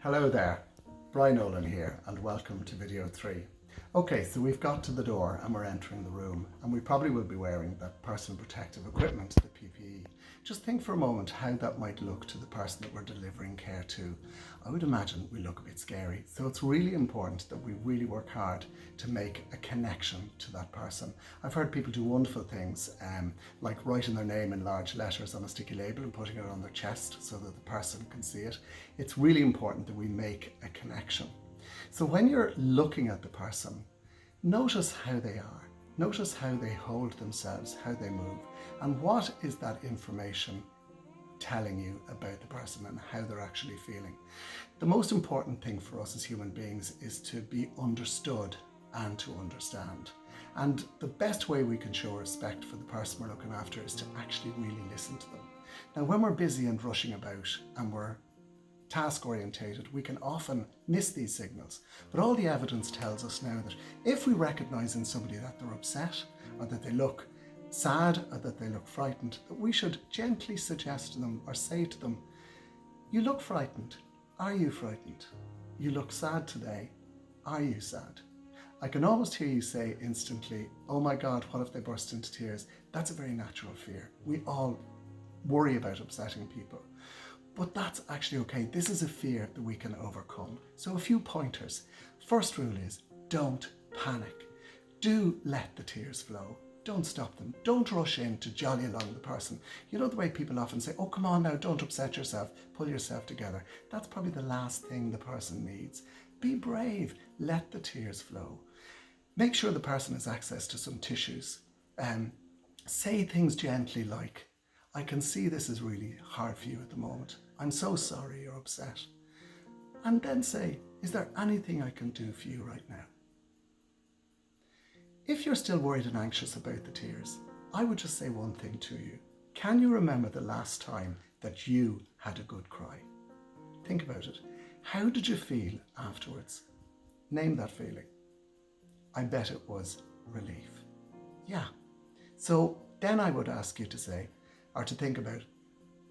Hello there, Brian Nolan here and welcome to video 3. Okay, so we've got to the door and we're entering the room and we probably will be wearing that personal protective equipment, the PPE. Just think for a moment how that might look to the person that we're delivering care to. I would imagine we look a bit scary, so it's really important that we really work hard to make a connection to that person. I've heard people do wonderful things like writing their name in large letters on a sticky label and putting it on their chest so that the person can see it. It's really important that we make a connection. So when you're looking at the person, notice how they are. Notice how they hold themselves, how they move, and what is that information telling you about the person and how they're actually feeling. The most important thing for us as human beings is to be understood and to understand. And the best way we can show respect for the person we're looking after is to actually really listen to them. Now, when we're busy and rushing about and we're task orientated, we can often miss these signals. But all the evidence tells us now that if we recognize in somebody that they're upset or that they look sad or that they look frightened, that we should gently suggest to them or say to them, "You look frightened. Are you frightened? You look sad today. Are you sad?" I can almost hear you say instantly, "Oh my God, what if they burst into tears?" That's a very natural fear. We all worry about upsetting people. But that's actually okay. This is a fear that we can overcome. So a few pointers. First rule is don't panic. Do let the tears flow. Don't stop them. Don't rush in to jolly along the person. You know the way people often say, "Oh, come on now, don't upset yourself. Pull yourself together." That's probably the last thing the person needs. Be brave. Let the tears flow. Make sure the person has access to some tissues. Say things gently like, "I can see this is really hard for you at the moment. I'm so sorry you're upset." And then say, "Is there anything I can do for you right now?" If you're still worried and anxious about the tears, I would just say one thing to you. Can you remember the last time that you had a good cry? Think about it. How did you feel afterwards? Name that feeling. I bet it was relief. Yeah. So then I would ask you to say, or to think about,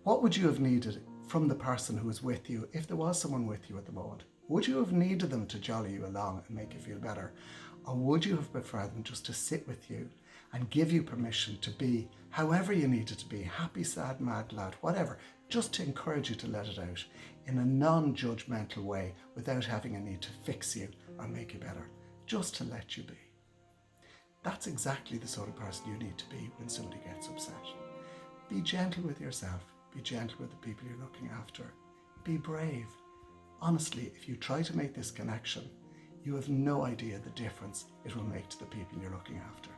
what would you have needed from the person who was with you if there was someone with you at the moment? Would you have needed them to jolly you along and make you feel better? Or would you have preferred them just to sit with you and give you permission to be however you needed to be, happy, sad, mad, glad, whatever, just to encourage you to let it out in a non-judgmental way without having a need to fix you or make you better, just to let you be? That's exactly the sort of person you need to be when somebody gets upset. Be gentle with yourself. Be gentle with the people you're looking after. Be brave. Honestly, if you try to make this connection, you have no idea the difference it will make to the people you're looking after.